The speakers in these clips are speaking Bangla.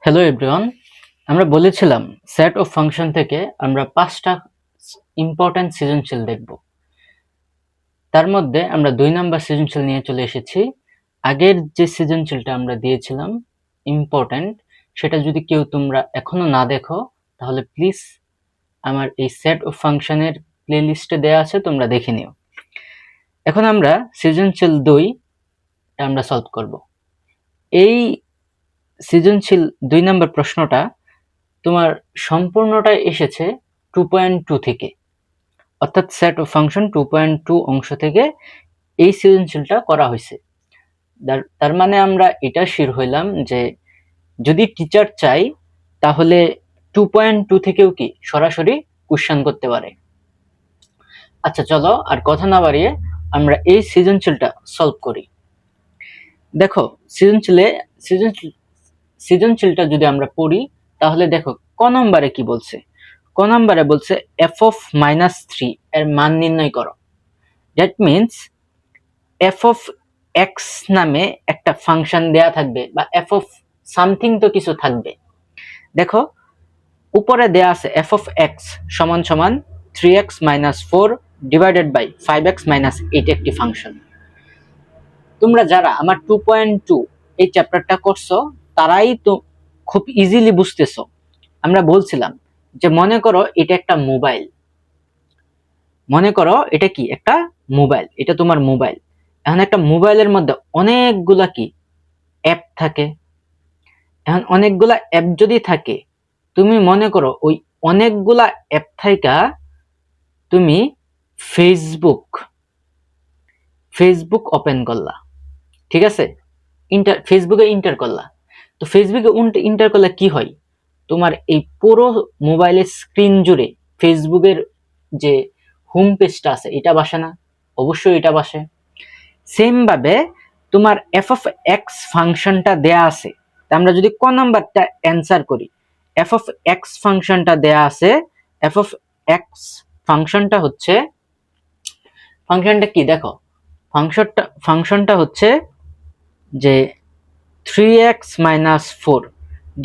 হ্যালো এভরিওয়ান, আমরা বলেছিলাম সেট অফ ফাংশন থেকে আমরা 5টা ইম্পর্টেন্ট সৃজনশীল দেখব। তার মধ্যে আমরা 2 নাম্বার সৃজনশীল নিয়ে চলে এসেছি। আগের যে সৃজনশীলটা আমরা দিয়েছিলাম ইম্পর্টেন্ট, সেটা যদি কেউ তোমরা এখনো না দেখো তাহলে প্লিজ আমার এই সেট অফ ফাংশনের প্লেলিস্টে দেওয়া আছে, তোমরা দেখে নিও। এখন আমরা সৃজনশীল 2 আমরা সলভ করব। এই সৃজনশীল 2 নাম্বার প্রশ্নটা তোমার সম্পূর্ণটা এসেছে 2.2 থেকে, অর্থাৎ সেট অফ ফাংশন 2.2 অংশ থেকে এই সৃজনশীলটা করা হয়েছে। তার মানে আমরা এটা শিওর হইলাম যে যদি টিচার চাই তাহলে 2.2 থেকেও কি সরাসরি কোশ্চেন করতে পারে। আচ্ছা চলো আর কথা না বাড়িয়ে আমরা এই সৃজনশীলটা সলভ করি। দেখো সৃজনশীলটা যদি আমরা পড়ি তাহলে দেখো ক নম্বরে কি বলছে। ক নম্বরে বলছে f of -3 এর মান নির্ণয় করো। That means f of x নামে একটা ফাংশন দেয়া থাকবে বা f of সামথিং তো কিছু থাকবে। দেখো উপরে দেয়া আছে f of x সমান সমান 3x - 4 ডিভাইডেড বাই 5x - 8 একটি ফাংশন। তোমরা যারা আমার 2.2 এই চ্যাপ্টারটা করছো তারাই তো খুব ইজিলি বুঝতেছো। আমরা বলছিলাম যে মনে করো এটা একটা মোবাইল, মনে করো এটা কি একটা মোবাইল, এটা তোমার মোবাইল। এখন একটা মোবাইলের মধ্যে অনেকগুলা কি অ্যাপ থাকে। এখন অনেকগুলা অ্যাপ যদি থাকে, তুমি মনে করো ওই অনেকগুলা অ্যাপ থাকা তুমি ফেসবুক ওপেন করলা, ঠিক আছে, ফেসবুকে ইন্টার করলা। তো ফেসবুকে ইন্টার করলে কি হয়, তোমার এই পুরো মোবাইলের স্ক্রিন জুড়ে ফেসবুকের যে হোম পেজটা আছে এটা বসে না? অবশ্যই এটা বসে। সেম ভাবে তোমার এফ অফ এক্স ফাংশনটা দেয়া আছে। আমরা যদি ক নাম্বারটা অ্যান্সার করি, এফ অফ এক্স ফাংশনটা দেয়া আছে। এফ অফ এক্স ফাংশনটা হচ্ছে, ফাংশনটা কি দেখো, ফাংশনটা হচ্ছে যে 3x - 4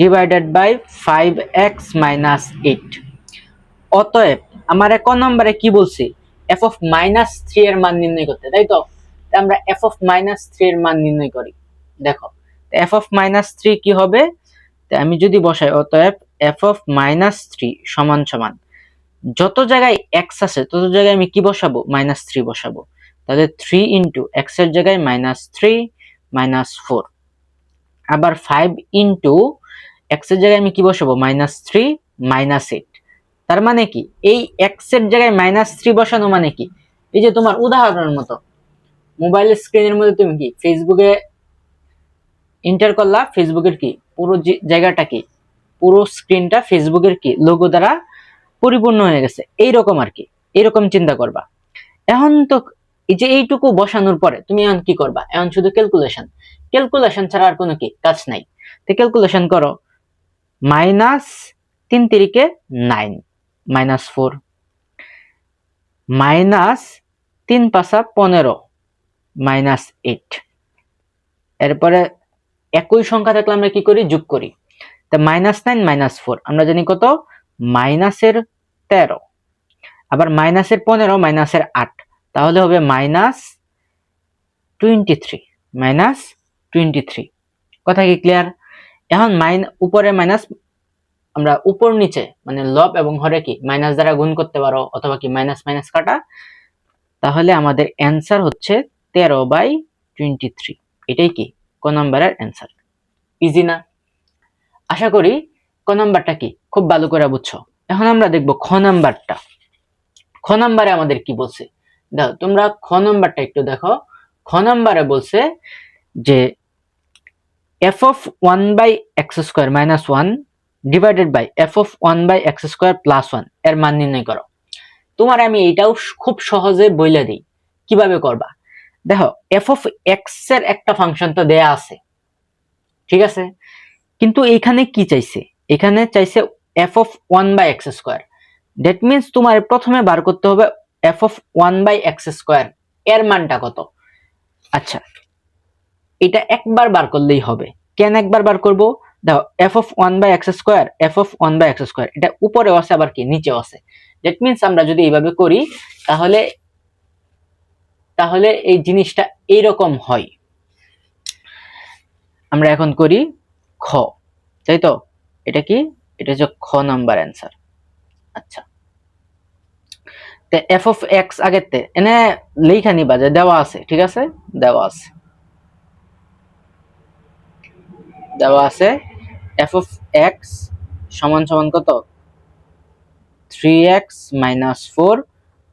ডিভাইডেড বাই 5x - 8। অতএব আমার এক নম্বরে কি বলছি, f of -3 এর মান নির্ণয় করতে, তাই তো? আমরা f of -3 এর মান নির্ণয় করি। দেখো f of -3 কি হবে, আমি যদি বসাই অতএব f of -3 সমান সমান যত জায়গায় x আছে তত জায়গায় আমি কি বসাবো, -3 বসাবো। তাহলে 3 ইন্টু x এর জায়গায় -3 -4, আবার 5 ইন্টু x এর জায়গায় আমি কি বসাবো, -3 -8। তার মানে কি এই x এর জায়গায় -3 বসানো মানে কি, এই যে তোমার উদাহরণের মতো মোবাইলের স্ক্রিনের মধ্যে তুমি কি ফেসবুকে ইন্টার করলা, ফেসবুকের কি পুরো জায়গাটা কি, পুরো স্ক্রিনটা ফেসবুকের কি লোগো দ্বারা পরিপূর্ণ হয়ে গেছে, এইরকম আর কি, এইরকম চিন্তা করবা। এখন তো এই যে এইটুকু বসানোর পরে তুমি এখন কি করবা, এখন শুধু ক্যালকুলেশন ছাড়া আর কোনো কি কাজ নাই। তো ক্যালকুলেশন করো, -3 তিরিকে 9 -4 -3 পাঁচা 15 -8। এরপরে একই সংখ্যা থাকলে আমরা কি করি, যোগ করি। তা -9 -4 আমরা জানি কত, -13, আবার -15 -8, তাহলে হবে -23 কথা কি ক্লিয়ার? এখন উপরে মাইনাস, আমরা উপর নিচে মানে লব এবং হরে কি মাইনাস দ্বারা গুণ করতে পারো, অথবা কি মাইনাস মাইনাস কাটা। তাহলে আমাদের অ্যান্সার হচ্ছে 13/23। এটাই কি ক নাম্বারের অ্যান্সার। ইজি না? আশা করি ক নাম্বারটা কি খুব ভালো করে বুঝছো। এখন আমরা দেখবো খ নাম্বারটা। খ নাম্বারে আমাদের কি বলছে, দেখো তোমরা খ নাম্বারটা একটু দেখো। খ নাম্বারে বলছে যে f of 1/x² - 1 divided by f of 1/x² + 1 এর মান নির্ণয় করো। তোমার আমি এটাও খুব সহজে বইলে দিই কিভাবে করবা। দেখো f of x এর একটা ফাংশন তো দেয়া আছে, ঠিক আছে, কিন্তু এখানে কি চাইছে, এখানে চাইছে f of 1/x²। That means তোমার প্রথমে বার করতে হবে f of 1/x² এর মানটা কত। আচ্ছা এটা একবার বার করলেই হবে। কেন একবার বার করব, দেখো f of one by x square, f of one by x square এটা উপরেও আছে আবার কি নিচেও আছে। দ্যাট মিনস আমরা যদি এইভাবে করি তাহলে তাহলে এই জিনিসটা এইরকম হয়। আমরা এখন করি খ, তাই তো? এটা কি? এটা হচ্ছে খ নাম্বার অ্যান্সার। আচ্ছা, তো এফ অফ এক্স আগেতে এনে লেখা নিবা যে দেওয়া আছে, ঠিক আছে? দেওয়া আছে, দেওয়া আছে এফ অফ এক্স সমান সমান কত? 3x মাইনাস 4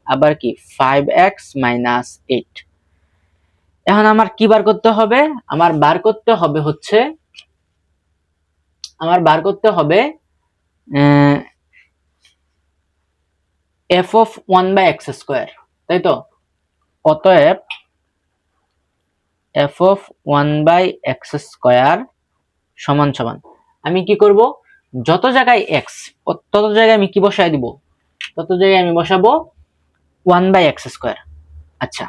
আবার কি 5x মাইনাস 8। এখন আমার কি বার করতে হবে? আমার বার করতে হবে হচ্ছে f of one by x square, তাই তো? অতএব f of one by x square সমান সমান আমি কি করব? যত জায়গায় এক্স তত জায়গায় আমি কি বসায় দিব? তত জায়গায় আমি বসাবো ওয়ান বাই এক্স স্কোয়ার। আচ্ছা,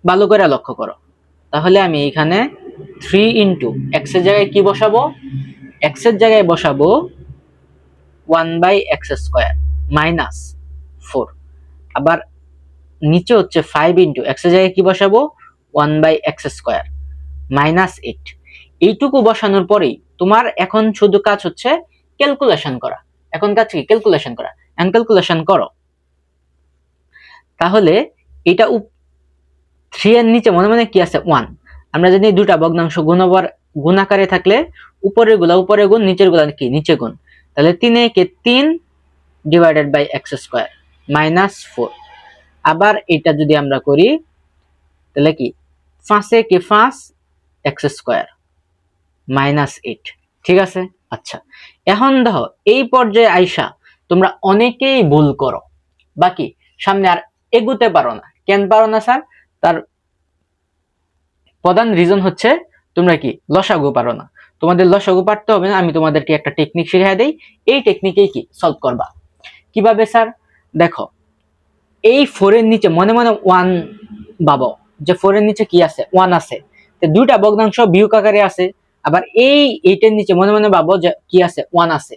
ভালো করে লক্ষ্য করো। তাহলে আমি এখানে 3 ইন্টু এক্স এর জায়গায় কি বসাবো? এক্স এর জায়গায় বসাবো 1 বাই এক্স স্কোয়ার মাইনাস 4। আবার নিচে হচ্ছে 5 ইন্টু এক্স এর জায়গায় কি বসাবো? 1 বাই এক্স স্কোয়ার মাইনাস 8। এইটুকু বসানোর পরেই তোমার এখন শুধু কাজ হচ্ছে ক্যালকুলেশন করা। এখন কাজ কি? ক্যালকুলেশন করা। এখন ক্যালকুলেশন করো। তাহলে এটা 3 এর নিচে মনে মনে কি আছে? 1। আমরা জানি দুটা ভগ্নাংশ গুণাকারে থাকলে উপরের গুলা উপরে গুণ, নিচের গুলা কি? নিচে গুণ। তাহলে 3 কে 3 divided by x square minus 4। আবার এটা যদি আমরা করি তাহলে কি 5 এ কি 5 এক্স স্কোয়ার মাইনাস 8, ঠিক আছে? আচ্ছা, এখন দেখো এই পর্যায়ে আইসা তোমরা অনেকেই ভুল করো, বাকি সামনে আর এগুতে পারো না। কেন পারো না স্যার? তার প্রধান রিজন হচ্ছে তোমরা কি লসাগু পারো না। তোমাদের লসাগু পারতে হবে না, আমি তোমাদেরকে একটা টেকনিক শিখিয়ে দেই। এই টেকনিকেই কি সলভ করবা। কিভাবে স্যার? দেখো এই 4 এর নিচে মনে মনে 1 ভাবো, যে 4 এর নিচে কি আছে? 1 আছে। তো দুইটা ভগ্নাংশ বিয়োগ আকারে আছে। আবার এই 8 এর নিচে মনে মনে ভাবো যে কি আছে? 1 আছে।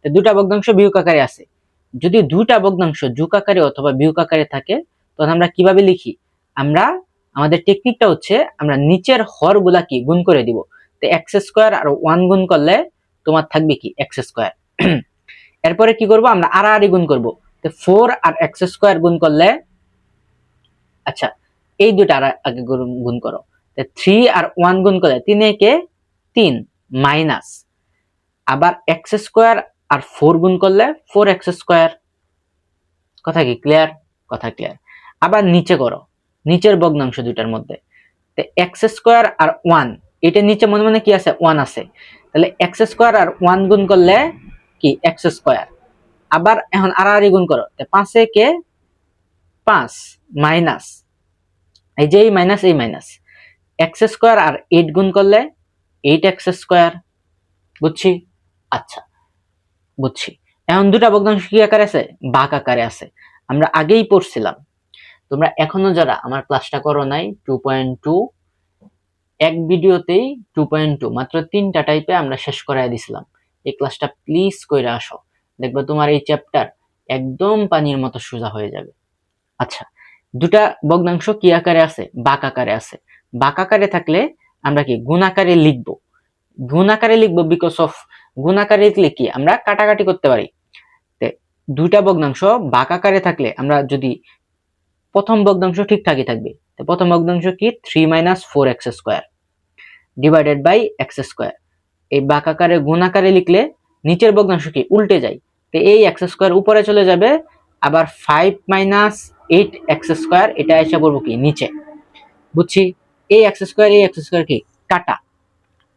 তো দুইটা ভগ্নাংশ বিয়োগ আকারে আছে। যদি দুইটা ভগ্নাংশ যোগ আকারে অথবা বিয়োগ আকারে থাকে তখন আমরা কিভাবে লিখি? আমরা আমাদের টেকনিকটা হচ্ছে আমরা নিচের হরগুলা কি গুণ করে দিব। তো এক্স স্কোয়ার আর 1 গুণ করলে তোমার থাকবে কি? X square. এরপরে কি করব? আমরা আড়াআড়ি গুণ করব। তো 4 আর এক্স স্কোয়ার গুণ করলে, আচ্ছা এই দুটো আগে গুণ করো। তো 3 আর 1 গুণ করলে 3 একে 3 মাইনাস, আবার এক্স স্কোয়ার আর 4 গুণ করলে 4x স্কোয়ার। কথা কি ক্লিয়ার? কথা ক্লিয়ার। আবার নিচে করো, নিচের ভগ্নাংশ দুইটার মধ্যে। তো এক্স স্কোয়ার আর 1, এটা নিচে মনে মনে কি আছে? 1 আছে। তাহলে এক্স স্কোয়ার আর 1 গুণ করলে কি? X square. আবার এখন আড়াআড়ি গুণ করো। 5 এ কে 5 মাইনাস, এই যে এই মাইনাস এই মাইনাস, এক্স স্কোয়ার আর 8 গুণ করলে 8x স্কোয়ার। বুঝছি? আচ্ছা বুঝছি। এখন দুটা ভগ্নাংশ কি আকারে আছে? ভাগ আকারে আছে। আমরা আগেই পড়ছিলাম। তোমরা এখনো যারা আমার ক্লাসটা করো নাই 2.2, এক ভিডিওতেই 2.2 মাত্র 3টা টাইপে আমরা শেষ করাই দিছিলাম। এই ক্লাসটা প্লিজ কইরা আসো, দেখবে তোমার এই চ্যাপ্টার একদম পানির মতো সোজা হয়ে যাবে। আচ্ছা, দুটা ভগ্নাংশ কি আকারে আছে? ভাগ আকারে আছে। ভাগ আকারে থাকলে আমরা কি গুণ আকারে লিখবো। গুণ আকারে লিখবো বিকজ অফ গুণ আকারে লিখলে কি আমরা কাটাকাটি করতে পারি। দুইটা ভগ্নাংশ ভাগ আকারে থাকলে আমরা যদি প্রথম ভগ্নাংশ ঠিকঠাকই থাকবে। প্রথম ভগ্নাংশ কি? 3 minus 4x square divided by x square. এই ভাগ আকারে গুণ আকারে লিখলে নিচের ভগ্নাংশ কি উল্টে যায়। তো এই এক্স স্কোয়ার উপরে চলে যাবে, আবার 5 মাইনাস 8x স্কোয়ার এটা এসে পড়বো কি নিচে। বুঝছি? এই এক্স স্কোয়ার কি কাটা,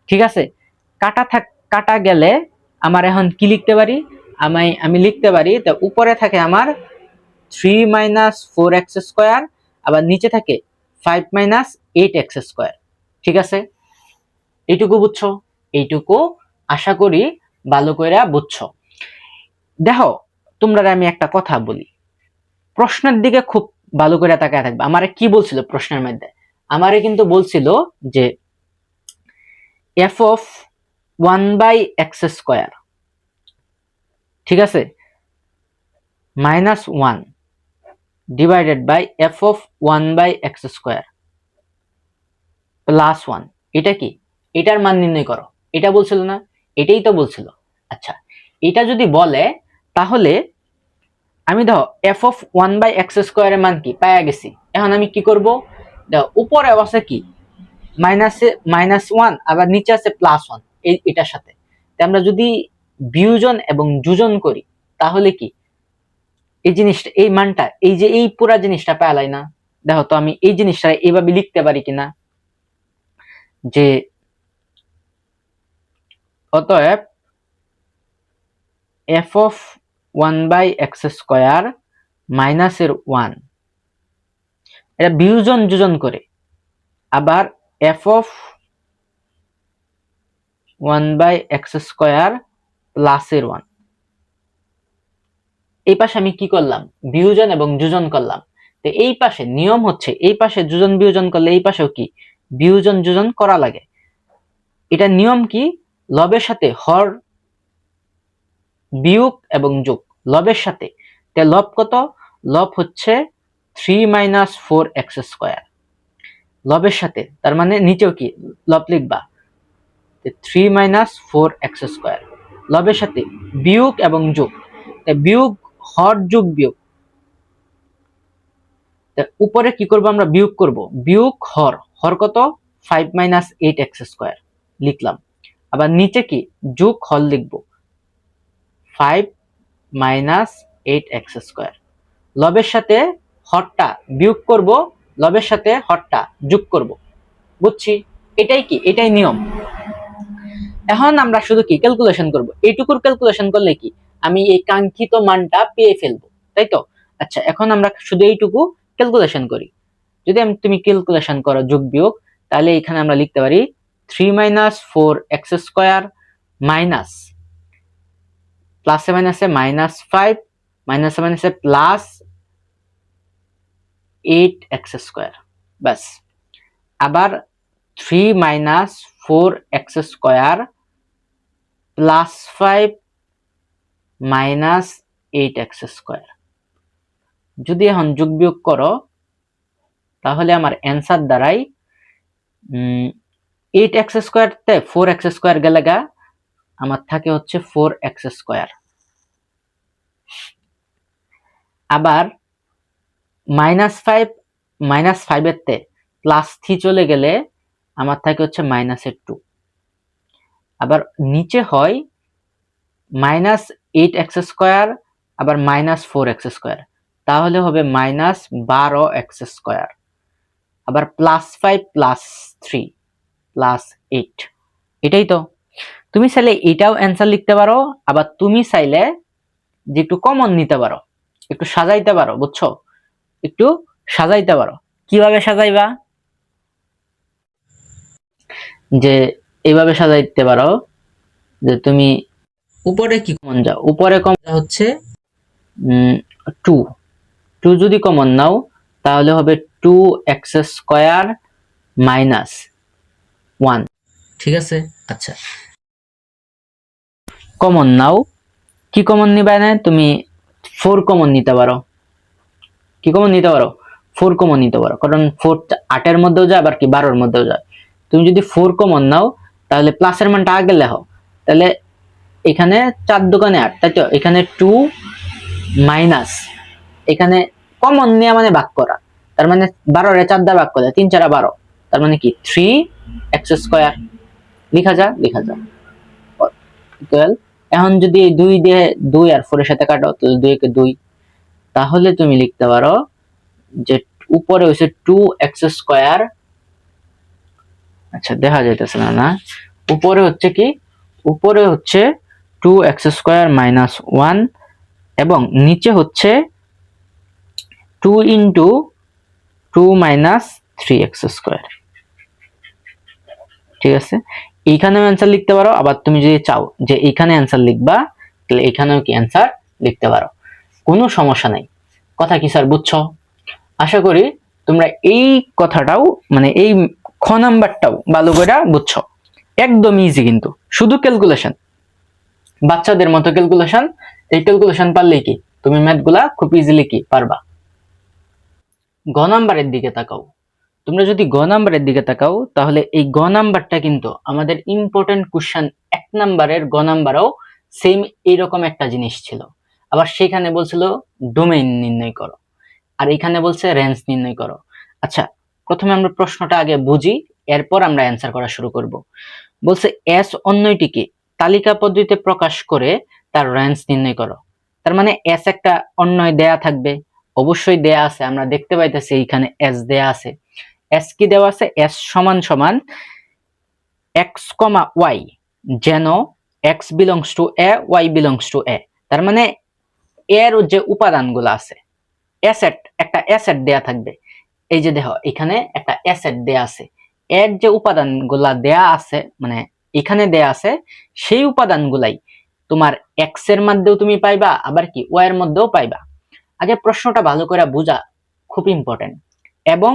ঠিক আছে? কাটা গেলে আমার এখন কি লিখতে পারি? আমি লিখতে পারি তো উপরে থাকে আমার 3 মাইনাস 4x স্কোয়ার, আবার নিচে থাকে 5 মাইনাস 8x স্কোয়ার। ঠিক আছে? এইটুকু বুঝছো? এইটুকু আশা করি ভালো করে বুঝছো। দেখো তোমরা আমি একটা কথা বলি, প্রশ্নের দিকে খুব ভালো করে তাকায় থাকবে। আমারে কি বলছিল প্রশ্নের মধ্যে? আমারে কিন্তু বলছিল যে এফ অফ 1/x², ঠিক আছে, -1 ডিভাইডেড বাই f(1/x²) +1। এটা কি? এটার মান নির্ণয় করো। এটা বলছিল না? এটাই তো বলছিল। আচ্ছা, এটা যদি বলে তাহলে আমি দেখো f(1/x² এর মান কি পাইয়া গেছি। এখন আমি কি করব? দেখো উপরে আছে কি -1, আবার নিচে আছে +1 এটার সাথে। আমরা যদি বিয়োজন এবং যোজন করি তাহলে কি এই জিনিসটা, এই মানটা, এই যে এই পুরা জিনিসটা পাইলাই না? দেখো তো আমি এই জিনিসটা এইভাবে লিখতে পারি কিনা, যে অতএব f(1/x²) -1, এটা বিয়োজন যোজন করে, আবার f(1/x²) +1। এই পাশে আমি কি করলাম? বিয়োজন এবং যোজন করলাম। তো এই পাশে নিয়ম হচ্ছে এই পাশে যোজন বিয়োজন করলে এই পাশেও কি বিয়োজন যোজন করা লাগে। এটা নিয়ম কি? লবের সাথে হর বিয়োগ এবং যোগ, লবের সাথে। তে লব কত? লব হচ্ছে 3 - 4x²। লবের সাথে, তার মানে নিচেও কি লব লিখবা, 3 - 4x²। লবের সাথে বিয়োগ এবং যোগ, বিয়োগ হর যোগ বিয়োগ। উপরে কি করব? আমরা বিয়োগ করব, বিয়োগ হর, হর কত? 5 - 8x² লিখলাম। আবার নিচে কি যোগ হর লিখব, 5 - 8x²। লবের সাথে হরটা বিয়োগ করব, লবের সাথে হরটা যোগ করব। বুঝছি? এটাই কি? এটাই নিয়ম। এখন আমরা শুধু কি ক্যালকুলেশন করব। এইটুকুর ক্যালকুলেশন করলে কি আমি এই কাঙ্ক্ষিত মানটা পেয়ে ফেলবো, তাই তো? আচ্ছা, এখন আমরা শুধু এইটুকু ক্যালকুলেশন করি। যদি তুমি ক্যালকুলেশন করো যোগ বিয়োগ, তাহলে এখানে আমরা লিখতে পারি 3 - 4x² মাইনাস, প্লাসে মাইনাসে -5, মাইনাসে মাইনাসে +8x²। ব্যাস। আবার 3 - 4x² +5 -8x²। যদি এখন যোগ বিয়োগ করো তাহলে আমার অ্যান্সার দাঁড়ায় 8x² তে 4x² গেলে গা আমার থাকে হচ্ছে 4x²। আবার -5 এর তে +3 চলে গেলে আমার থাকে হচ্ছে -2। আবার নিচে হয় -8x², আবার -4x², তাহলে হবে -12x²। আবার +5 +3 +8। এটাই তো। তুমি চাইলে এটাও অ্যান্সার লিখতে পারো, আবার তুমি চাইলে যে একটু কমন নিতে পারো, একটু সাজাইতে পারো। বুঝছো? একটু সাজাইতে পারো। কিভাবে সাজাইবা? যে এইভাবে সাজাইতে পারো যে তুমি উপরে কি কমন যাও, উপরে কমন হচ্ছে 2। 2 যদি কমন নাও তাহলে হবে 2x² -1। ঠিক আছে? আচ্ছা, কমন নাও। কি কমন নিবা? না তুমি 4 কমন নিতে পারো। কি কমন নিতে পারো? 4 কমন নিতে পারো, কারণ 4 8 এর মধ্যেও যায়, আবার কি 12 এর মধ্যেও যায়। তুমি যদি 4 কমন নাও তাহলে প্লাসের মানটা আগে লেখো, তাহলে এখানে 4 দোকানে 8, তাই তো? এখানে 2 মাইনাস, এখানে কমন নেওয়া মানে ভাগ করা, তার মানে 12 রে 4 দ্বারা ভাগ করে 3 4 12, তার মানে কি 3x²। লেখা যা ইকুয়াল। এখন যদি 2 দিয়ে 2 আর 4 এর সাথে কাটো তাহলে 2 কে 2, তাহলে তুমি লিখতে পারো যে উপরে হইছে 2x²। আচ্ছা, দেখা যাইতেছে না, উপরে হচ্ছে কি, উপরে হচ্ছে 2x² -1 এবং নিচে হচ্ছে 2 × 2 - 3x²। ঠিক আছে? এইখানেও অ্যান্সার লিখতে পারো, আবার তুমি যদি চাও যে এইখানে অ্যান্সার লিখবা তাহলে এখানেও কি অ্যান্সার লিখতে পারো, কোনো সমস্যা নাই। কথা কি স্যার বুঝছো? আশা করি তোমরা এই কথাটাও, মানে এই খ নাম্বারটাও ভালো করে বুঝছো। একদম ইজি, কিন্তু শুধু ক্যালকুলেশন, বাচ্চাদের মতো ক্যালকুলেশন। এই ক্যালকুলেশন পারলেই কি তুমি ম্যাথ গুলা খুব ইজিলি কি পারবা। গ নাম্বারের দিকে তাকাও। তোমরা যদি গ নাম্বারের দিকে তাকাও তাহলে এই গ নাম্বারটা কিন্তু আমাদের ইম্পর্টেন্ট কোশ্চেন 1 নাম্বারের গ নাম্বারও সেম এইরকম একটা জিনিস ছিল। আবার সেখানে বলছিল ডোমেইন নির্ণয় করো, আর এখানে বলছে রেঞ্জ নির্ণয় করো। আচ্ছা, প্রথমে আমরা প্রশ্নটা আগে বুঝি, এরপর আমরা অ্যান্সার করা শুরু করব। বলছে এস অন্যটিকে তালিকা পদ্ধতিতে প্রকাশ করে তার রেঞ্জ নির্ণয় করো। তার মানে এস একটা অন্যয় দেয়া থাকবে, অবশ্যই দেয়া আছে, আমরা দেখতে পাইতেছি এইখানে এস দেয়া আছে। এস কি দেওয়া আছে? এস সমান সমান এক্স কমা ওয়াই, যেন x belongs to A, y belongs to A. তার মানে এর যে উপাদানগুলো আছে, অ্যাসেট, একটা অ্যাসেট দেয়া থাকবে। এই যে দেখো এখানে একটা অ্যাসেট দেয়া আছে, এর যে উপাদানগুলা দেয়া আছে, মানে এখানে দেয়া আছে, সেই উপাদানগুলাই তোমার এক্স এর মধ্যেও তুমি পাইবা, আবার কি ওয়াই এর মধ্যেও পাইবা। আগে প্রশ্নটা ভালো করে বুঝা খুব ইম্পর্টেন্ট। এবং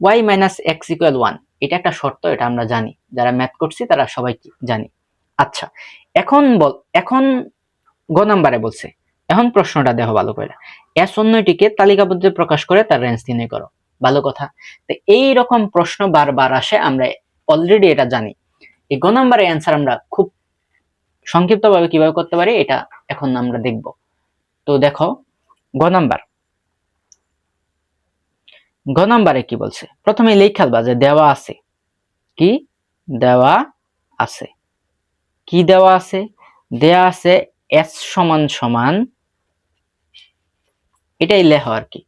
ওয়াই মাইনাস এক্স ইকুয়াল 1, এটা একটা শর্ত, এটা আমরা জানি, যারা ম্যাথ করছি তারা সবাই কি জানি। আচ্ছা, এখন গ নাম্বারে বলছে, এখন প্রশ্নটা দেখো ভালো করে। এস অন্যটিকে তালিকাবদ্ধ প্রকাশ করে তার রেঞ্জ নির্ণয় করো। ভালো কথা। তো এইরকম প্রশ্ন বারবার আসে, আমরা অলরেডি এটা জানি। এই গ নাম্বারের অ্যান্সার আমরা খুব সংক্ষিপ্তভাবে কিভাবে করতে পারি এটা এখন আমরা দেখব। তো দেখো গ নাম্বারে কি বলছে, প্রথমে লেখালবা যে দেওয়া আছে, কি দেওয়া আছে, কি দেওয়া আছে, দেওয়া আছে এস সমান সমান, এটাই লেখো আর কি,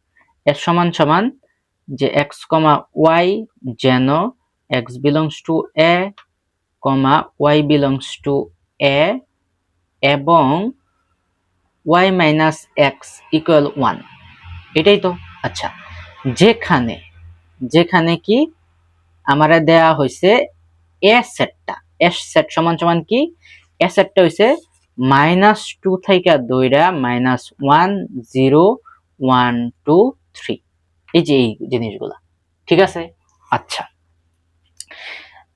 এস সমান সমান যে এক্স কমা ওয়াই, যেন x belongs to A comma y belongs to A, এবং ওয়াই মাইনাস এক্স ইকুয়াল 1, এটাই তো। আচ্ছা, যেখানে যেখানে কি আমারে দেয়া হয়েছে এ সেটটা, এস সেট সমান সমান কি, এ সেটটা হইছে -2 থেকে দইরা -1 0 1 2 3, এই যে এই জিনিসগুলা, ঠিক আছে। আচ্ছা,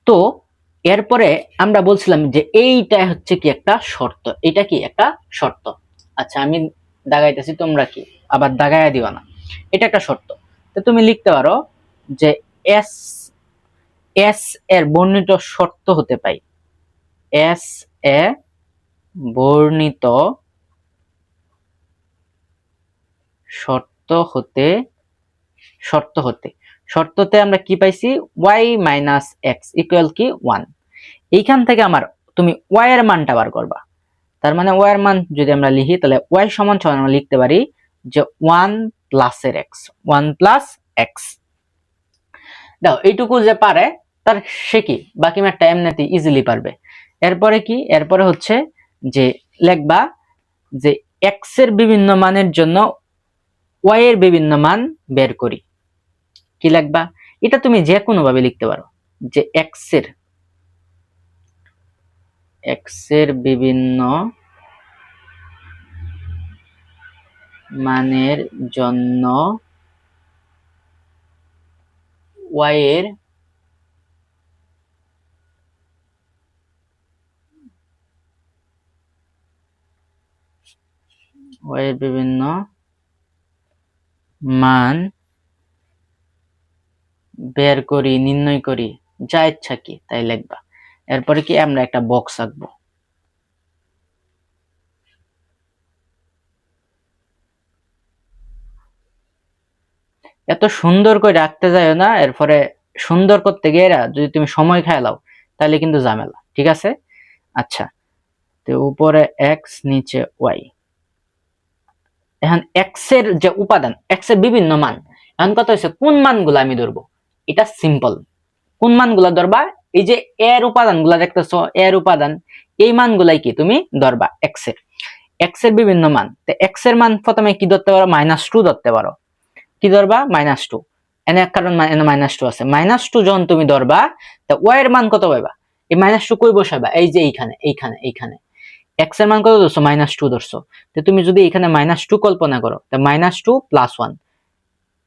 তো এরপরে আমরা বলছিলাম যে এইটা হচ্ছে কি একটা শর্ত, এটা কি একটা শর্ত। আচ্ছা, আমি দাগাইতেছি, তোমরা কি আবার দাগাইয়া দিও না, এটা একটা শর্ত। তো তুমি লিখতে পারো যে এস এস এর বর্ণিত শর্ত হতে পাই, এস এ বর্ণিত শর্ততে আমরা কি পাইছি, ওয়াই মাইনাস এক্স ইকুয়াল কি 1। এইখান থেকে আমার তুমি ওয়াই এর মানটা বার করবা। তার মানে ওয়াই এর মান যদি আমরা লিখি, তাহলে ওয়াই সমান সমান আমরা লিখতে পারি যে 1 প্লাস এর এক্স, 1 প্লাস এক্স। দেখো এইটুকু যে পারে তার সে কি বাকি ম্যাথটা এমনিতেই ইজিলি পারবে। এরপরে কি, এরপরে হচ্ছে যে লিখবা যে এক্স এর বিভিন্ন মানের জন্য ওয়াই এর বিভিন্ন মান বের করি। কি লিখবা, এটা তুমি যে কোনো ভাবে লিখতে পারো, যে এক্স এর বিভিন্ন মানের জন্য ওয়াই এর বিভিন্ন মান বের করি, নির্ণয় করি, যা ইচ্ছা কি তাই লিখবা। এরপরে কি আমরা একটা বক্স আঁকবো। এত সুন্দর করে রাখতে যাও না, এরপরে সুন্দর করতে গিয়ে যদি তুমি সময় খায় লাও তাহলে কিন্তু ঝামেলা, ঠিক আছে। আচ্ছা, তো উপরে এক্স নিচে ওয়াই। এখন এক্স এর যে উপাদান, এক্স এর বিভিন্ন মান, এখন কথা হচ্ছে কোন মানগুলো আমি ধরবো, এটা সিম্পল। কোন মানগুলো ধরবা, এই যে এর উপাদান গুলা দেখতেছো, এর উপাদান, এই মানগুলাই কি তুমি ধরবা এক্স এর বিভিন্ন মান। তো এক্স এর মান প্রথমে কি ধরতে পারো, -2 ধরতে পারো। কি ধরবা, -2, এনে কারণ -2 আছে, -2 যখন তুমি ধরবা, তা ওয়াই এর মান কত পাইবা, এই -2 কই বসাবা, এই যে এইখানে এক্স এর মান কত ধরছো, -2 ধরছো। তো তুমি যদি এখানে -2 কল্পনা করো, তা -2 + 1,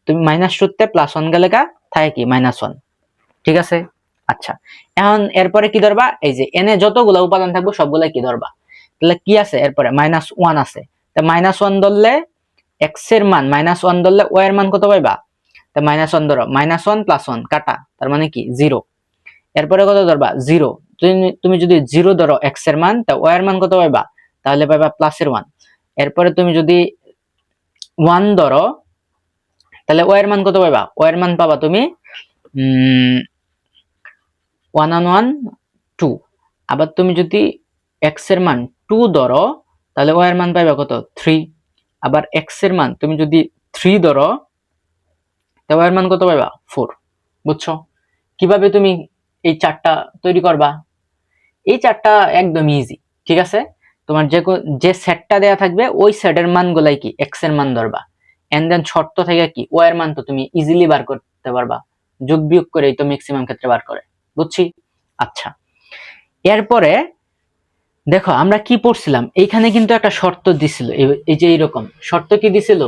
তুমি -2 তে +1 গেলে থাকে কি -1, ঠিক আছে। আচ্ছা, এখন এরপরে কি ধরবা, এই যে এনে যতগুলা উপাদান থাকবো সবগুলা কি ধরবা। তাহলে কি আছে এরপরে -1 আছে, তা -1 ধরলে এক্স এর মান -1 ধরলে ওয়াই এর মান কত পাইবা, তা -1 ধরো, -1 + 1 কাটা, তার মানে কি 0। এরপরে কত ধরবা 0, তুমি যদি 0 ধরো এক্স এর মান, তা ওয়াই এর মান কত পাইবা, তাহলে পাইবা +1। এরপরে তুমি যদি 1 ধরো, তাহলে ওয়াই এর মান কত পাইবা, ওয়াই এর মান পাবা তুমি 1 on 1 2। আবার তুমি যদি x এর মান 2 ধরো, তাহলে y এর মান পাইবা কত 3। আবার x এর মান তুমি যদি 3 ধরো, তাহলে y এর মান কত পাইবা 4। বুঝছো কিভাবে তুমি এই চারটা তৈরি করবা? এই চারটা একদম ইজি, ঠিক আছে। তোমার যে সেটটা দেয়া থাকবে ওই সেটের মানগুলাই কি x এর মান ধরবা, এন্ড দেন শর্ত থেকে কি y এর মান তো তুমি ইজিলি বার করতে পারবা, যোগ বিয়োগ করেই তো ম্যাক্সিমাম ক্ষেত্রে বার করে। বুঝছি? আচ্ছা, এরপরে দেখো আমরা কি পড়ছিলাম, এইখানে কিন্তু একটা শর্ত দিছিল, এই যে এইরকম শর্ত কি দিছিল,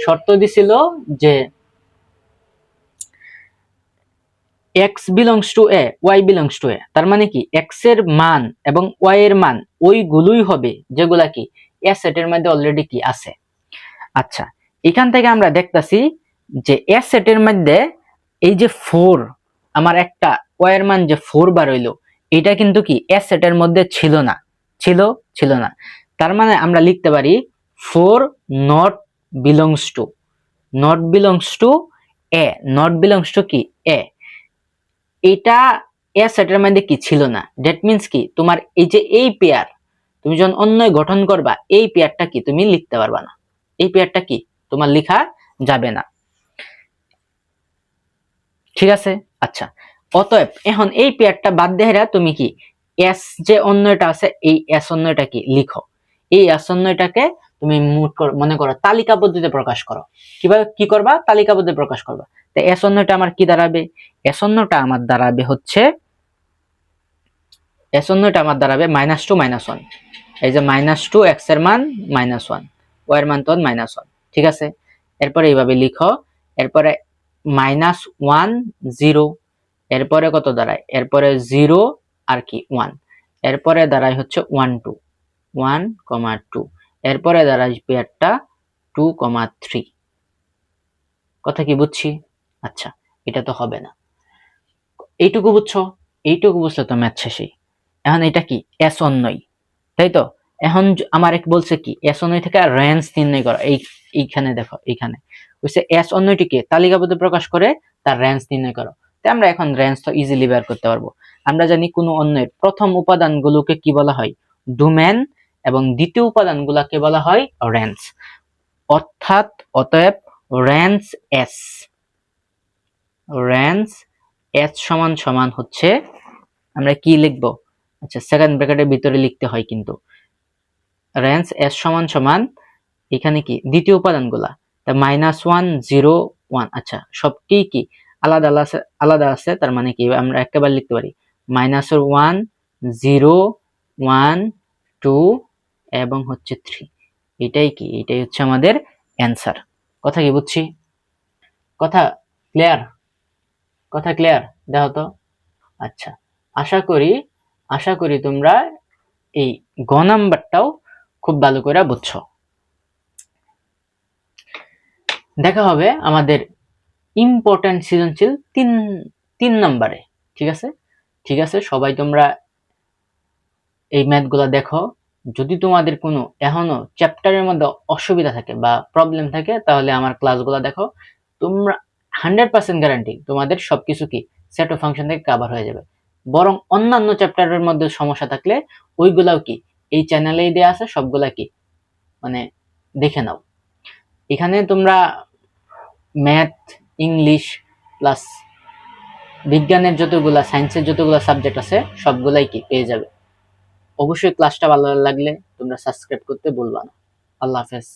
শর্ত দিছিল যে x belongs to a, y belongs to a, তার মানে কি x এর মান এবং y এর মান ওইগুলোই হবে যেগুলা কি a সেটের মধ্যে অলরেডি কি আছে। আচ্ছা, এখান থেকে আমরা দেখতাছি যে a সেটের মধ্যে এই যে 4, আমার একটা y এর মান যে 4 বার হইলো, এটা কিন্তু কি a সেটের মধ্যে ছিল না, ছিল না। তার মানে আমরা লিখতে পারি 4 not belongs to, not belongs to a, not belongs to কি a, এটা এ সেটের মধ্যে কি ছিল না। দ্যাট মিন্স কি তোমার এই যে এই পেয়ার তুমি যখন অন্যয় গঠন করবা, এই পেয়ারটা কি তুমি লিখতে পারবা না, এই পেয়ারটা কি তোমার লেখা যাবে না, ঠিক আছে। আচ্ছা, অতএব এখন এই পেয়ারটা বাদ দেহেরা তুমি কি এস যে অন্যটা আছে, এই এস অন্যটা কি লিখো, এই এস অন্যটাকে তুমি মনে করো তালিকা পদ্ধতিতে প্রকাশ করো। কিভাবে কি করবা, তালিকা পদ্ধতিতে প্রকাশ করবা। তো এস অন্যটা আমার কি দাঁড়াবে, এস অন্যটা আমার দাঁড়াবে হচ্ছে, এস অন্যটা আমার দাঁড়াবে -2 -1, এই যে -2 x এর মান -1, y এর মান তো -1, ঠিক আছে। এরপরে এইভাবে লিখো, এরপরে -1 0, এরপরে কত দাঁড়ায়, এরপরে 0 আর কি 1, এরপরে দাঁড়ায় হচ্ছে 1 2, 1, 2, এরপরে দাঁড়ায় পেয়ারটা 2, 3। কথা কি বুঝছি? আচ্ছা, এটা তো হবে না, এইটুকু বুঝছো, এইটুকু বুঝলে তো ম্যাথ শেষই। এখন এটা কি এস অন্যই, তাই তো। এখন আমার এক বলছে কি এস অন্যয় থেকে রেঞ্জ নির্ণয় করা, এইখানে দেখো, এইখানে বলছে এস অন্যটিকে তালিকাবদ্ধ প্রকাশ করে তার রেঞ্জ নির্ণয় করো। তাই আমরা এখন রেঞ্জ তো ইজিলি বের করতে পারবো। আমরা জানি কোনো অন্যের প্রথম উপাদানগুলোকে কি বলা হয়, ডোমেন, এবং দ্বিতীয় উপাদানগুলোকে বলা হয় রেঞ্জ। অতএব রেঞ্জ এস, রেঞ্জ এস সমান সমান হচ্ছে, আমরা কি লিখবো, আচ্ছা সেকেন্ড ব্র্যাকেটের ভিতরে লিখতে হয় কিন্তু, রেঞ্জ এস সমান সমান এখানে কি দ্বিতীয় উপাদানগুলা, তা -1 0 1, আচ্ছা সবটি কি আলাদা আছে, তার মানে কি আমরা একেবারে লিখতে পারি -1 0 1 2 এবং হচ্ছে 3। এটাই কি, এটাই হচ্ছে আমাদের অ্যান্সার। কথা কি বুঝছি? কথা ক্লিয়ার? কথা ক্লিয়ার? দেখো তো। আচ্ছা, আশা করি তোমরা এই গ নাম্বারটাও খুব ভালো করে বুঝছো। দেখা হবে আমাদের ইম্পর্টেন্ট সৃজনশীল 3 নম্বরে, ঠিক আছে। ঠিক আছে, সবাই তোমরা এই ম্যাথগুলো দেখো। যদি তোমাদের কোনো এখনো চ্যাপ্টারের মধ্যে অসুবিধা থাকে বা প্রবলেম থাকে, তাহলে আমার ক্লাসগুলো দেখো। তোমরা 100% গ্যারান্টি তোমাদের সবকিছু কি সেট অফ ফাংশন থেকে কভার হয়ে যাবে। বরং অন্যান্য চ্যাপ্টারের মধ্যে সমস্যা থাকলে ওইগুলাও কি এই চ্যানেলেই দেয়া আছে, সবগুলা কি মানে দেখে নাও। এখানে তোমরা ম্যাথ, ইংলিশ প্লাস বিজ্ঞানের যতগুলা, সায়েন্সের যতগুলা সাবজেক্ট আছে সবগুলাই কি পেয়ে যাবে। অবশ্যই ক্লাসটা ভালো লাগলে তোমরা সাবস্ক্রাইব করতে ভুলবা না। আল্লাহ হাফেজ।